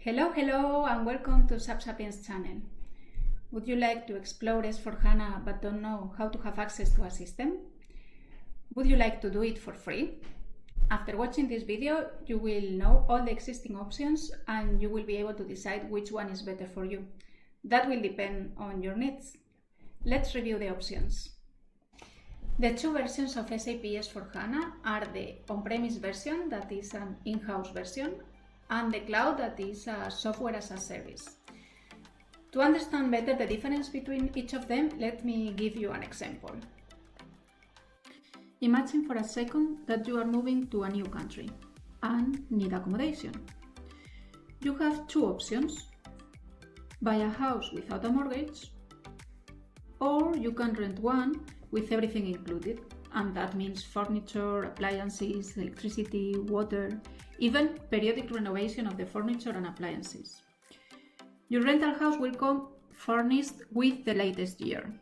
Hello, and welcome to SAP Sapiens channel. Would you like to explore S4HANA but don't know how to have access to a system? Would you like to do it for free? After watching this video, you will know all the existing options and you will be able to decide which one is better for you. That will depend on your needs. Let's review the options. The two versions of SAP S4HANA are the on-premise version, that is an in-house version, and the cloud, that is a software as a service. To understand better the difference between each of them, let me give you an example. Imagine for a second that you are moving to a new country and need accommodation. You have two options: buy a house without a mortgage, or you can rent one with everything included, and that means furniture, appliances, electricity, water, even periodic renovation of the furniture and appliances. Your rental house will come furnished with the latest year.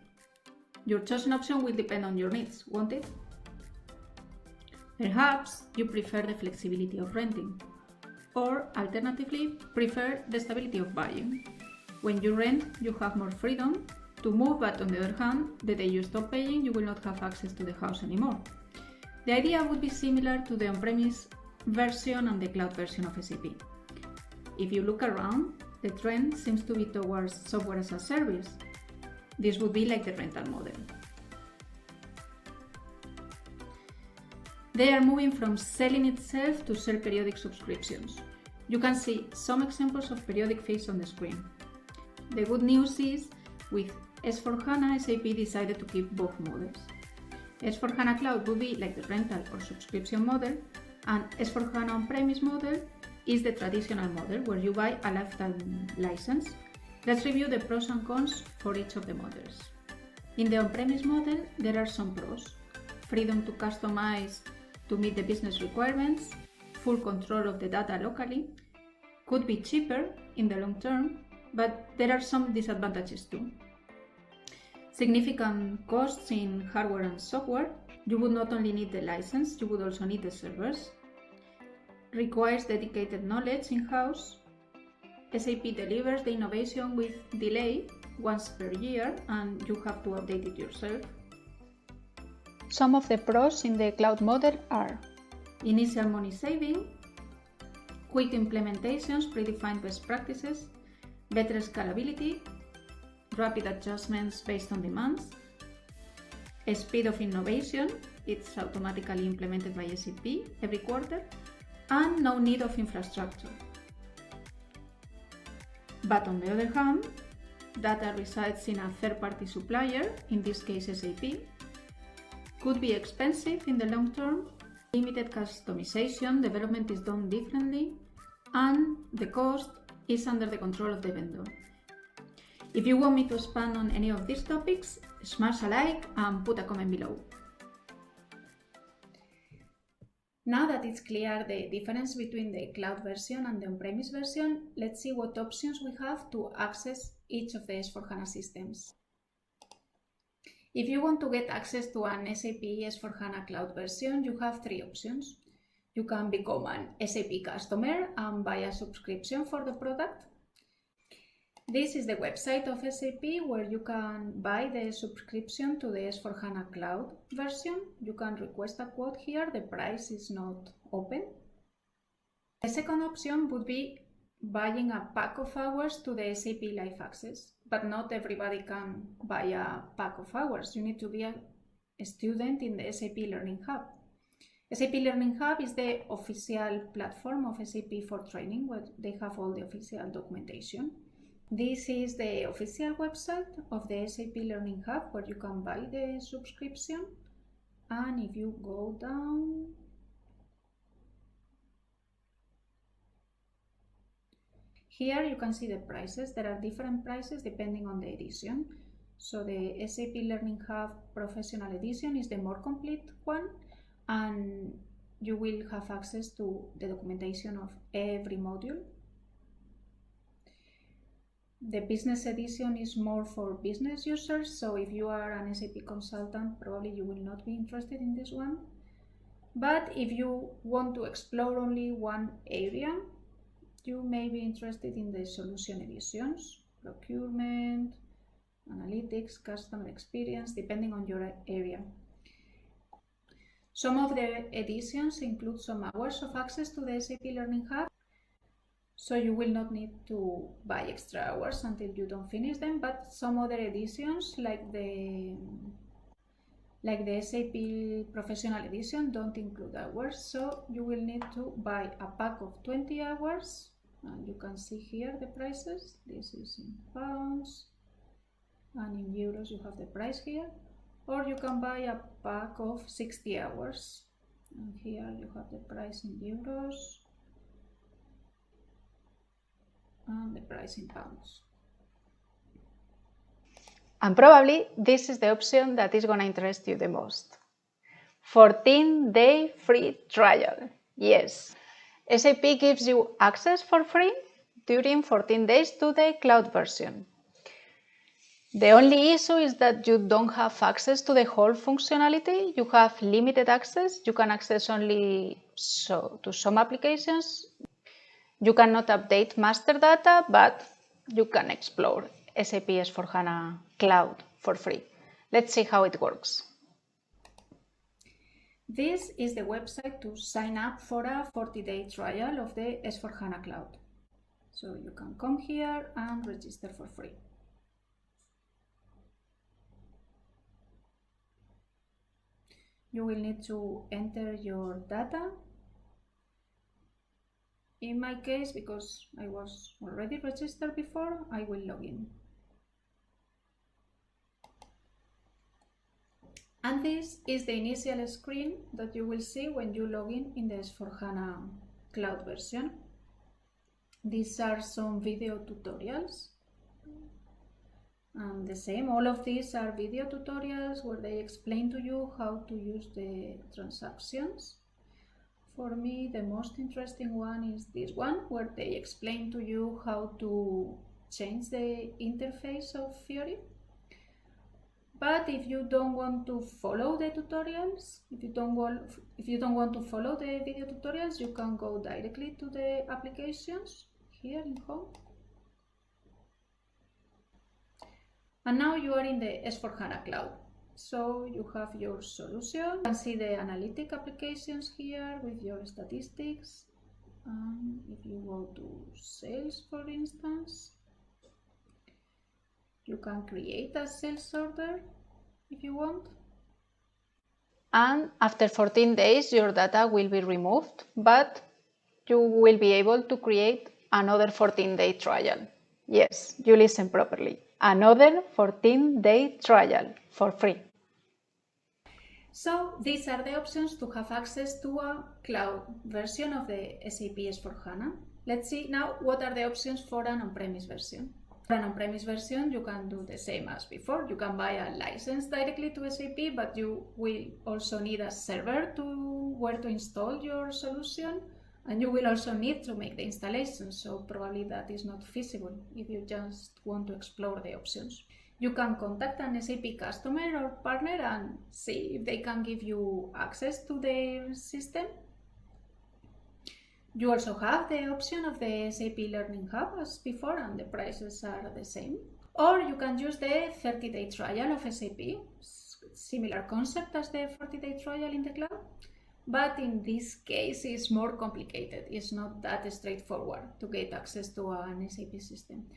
Your chosen option will depend on your needs, won't it? Perhaps you prefer the flexibility of renting, or alternatively prefer the stability of buying. When you rent, you have more freedom to move, but on the other hand, the day you stop paying, you will not have access to the house anymore. The idea would be similar to the on-premise version and the cloud version of SAP. If you look around, the trend seems to be towards software as a service. This would be like the rental model. They are moving from selling itself to sell periodic subscriptions. You can see some examples of periodic fees on the screen. The good news is, with S4HANA, SAP decided to keep both models. S4HANA Cloud would be like the rental or subscription model, and S4HANA on-premise model is the traditional model where you buy a lifetime license. Let's review the pros and cons for each of the models. In the on-premise model, there are some pros: freedom to customize to meet the business requirements, full control of the data locally, could be cheaper in the long term, but there are some disadvantages too. Significant costs in hardware and software. You would not only need the license, you would also need the servers. Requires dedicated knowledge in-house. SAP delivers the innovation with delay once per year, and you have to update it yourself. Some of the pros in the cloud model are initial money saving, quick implementations, predefined best practices, better scalability, rapid adjustments based on demands, a speed of innovation, it's automatically implemented by SAP every quarter, and no need of infrastructure. But on the other hand, data resides in a third-party supplier, in this case SAP, could be expensive in the long term, limited customization, development is done differently, and the cost is under the control of the vendor. If you want me to expand on any of these topics, smash a like and put a comment below. Now that it's clear the difference between the cloud version and the on-premise version, let's see what options we have to access each of the S4HANA systems. If you want to get access to an SAP S4HANA Cloud version, you have three options. You can become an SAP customer and buy a subscription for the product. This is the website of SAP where you can buy the subscription to the S4HANA Cloud version. You can request a quote here, the price is not open. The second option would be buying a pack of hours to the SAP Live Access, but not everybody can buy a pack of hours. You need to be a student in the SAP Learning Hub. SAP Learning Hub is the official platform of SAP for training, where they have all the official documentation. This is the official website of the SAP Learning Hub where you can buy the subscription, and if you go down, here you can see the prices. There are different prices depending on the edition. So the SAP Learning Hub Professional Edition is the more complete one, and you will have access to the documentation of every module. The Business Edition is more for business users, so if you are an SAP consultant, probably you will not be interested in this one. But if you want to explore only one area, You may be interested in the solution editions, procurement, analytics, customer experience, depending on your area. Some of the editions include some hours of access to the SAP Learning Hub, so you will not need to buy extra hours until you don't finish them, but some other editions like the SAP Professional Edition don't include hours, so you will need to buy a pack of 20 hours, and you can see here the prices. This is in pounds, and in euros you have the price here, or you can buy a pack of 60 hours, and here you have the price in euros and the price in pounds. And probably this is the option that is going to interest you the most. 14-day free trial. Yes, SAP gives you access for free during 14 days to the cloud version. The only issue is that you don't have access to the whole functionality. You have limited access. You can access only to some applications. You cannot update master data, but you can explore SAP S/4HANA Cloud for free. Let's see how it works. This is the website to sign up for a 40-day trial of the S/4HANA Cloud. So you can come here and register for free. You will need to enter your data. In my case, because I was already registered before, I will log in. And this is the initial screen that you will see when you log in the S/4HANA Cloud version. These are some video tutorials. And the same, all of these are video tutorials where they explain to you how to use the transactions. For me, the most interesting one is this one, where they explain to you how to change the interface of Fiori. But if you don't want to follow the tutorials, if you don't want to follow the video tutorials, you can go directly to the applications here in Home. And now you are in the S/4HANA Cloud. So you have your solution. You can see the analytic applications here with your statistics. If you go to sales, for instance, you can create a sales order if you want. And after 14 days, your data will be removed, but you will be able to create another 14-day trial. Yes, you listen properly. Another 14-day trial for free. So these are the options to have access to a cloud version of the SAP S/4HANA. Let's see now what are the options for an on-premise version. For an on-premise version, you can do the same as before. You can buy a license directly to SAP, but you will also need a server where to install your solution, and you will also need to make the installation, so probably that is not feasible if you just want to explore the options. You can contact an SAP customer or partner and see if they can give you access to their system. You also have the option of the SAP Learning Hub as before, and the prices are the same. Or you can use the 30-day trial of SAP, similar concept as the 40-day trial in the cloud, but in this case it's more complicated. It's not that straightforward to get access to an SAP system.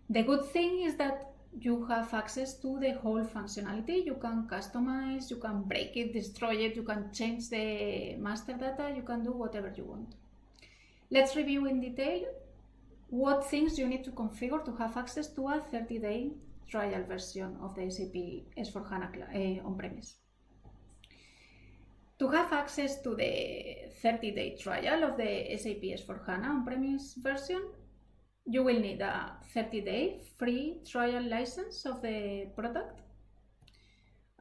The good thing is that you have access to the whole functionality. You can customize, you can break it, destroy it, you can change the master data, you can do whatever you want. Let's review in detail what things you need to configure to have access to a 30-day trial version of the SAP S/4HANA on-premise. To have access to the 30-day trial of the SAP S/4HANA on-premise version, you will need a 30-day free trial license of the product.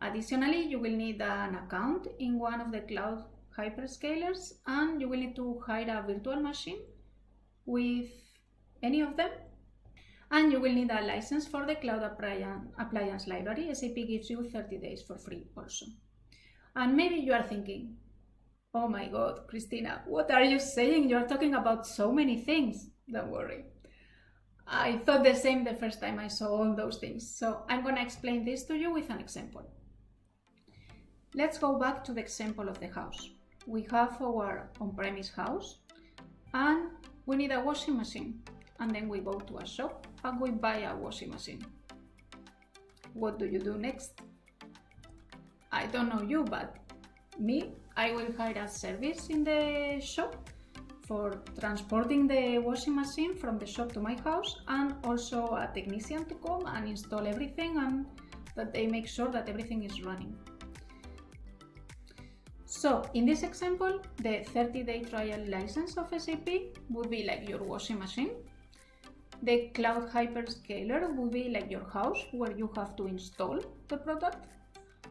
Additionally, you will need an account in one of the cloud hyperscalers, and you will need to hire a virtual machine with any of them. And you will need a license for the cloud appliance library. SAP gives you 30 days for free also. And maybe you are thinking, oh my God, Cristina, what are you saying? You're talking about so many things. don't worry. I thought the same the first time I saw all those things, so I'm gonna explain this to you with an example. Let's go back to the example of the house. We have our on-premise house and we need a washing machine, and then we go to a shop and we buy a washing machine. What do you do next? I don't know you, but me, I will hire a service in the shop for transporting the washing machine from the shop to my house, and also a technician to come and install everything and that they make sure that everything is running. So in this example, the 30-day trial license of SAP would be like your washing machine. The cloud hyperscaler would be like your house where you have to install the product.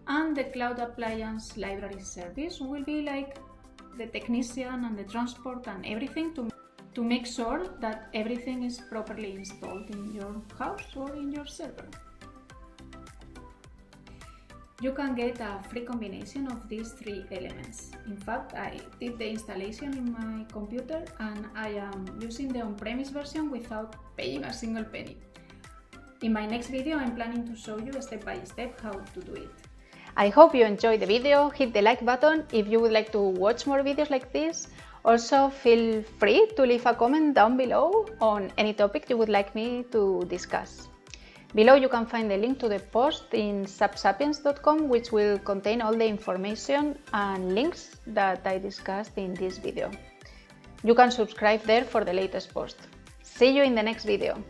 And the cloud appliance library service will be like the technician and the transport and everything to make sure that everything is properly installed in your house or in your server. You can get a free combination of these three elements. In fact, I did the installation in my computer and I am using the on-premise version without paying a single penny. In my next video, I'm planning to show you step by step how to do it. I hope you enjoyed the video. Hit the like button if you would like to watch more videos like this. Also, feel free to leave a comment down below on any topic you would like me to discuss. Below you can find the link to the post in sapsapiens.com, which will contain all the information and links that I discussed in this video. You can subscribe there for the latest post. See you in the next video.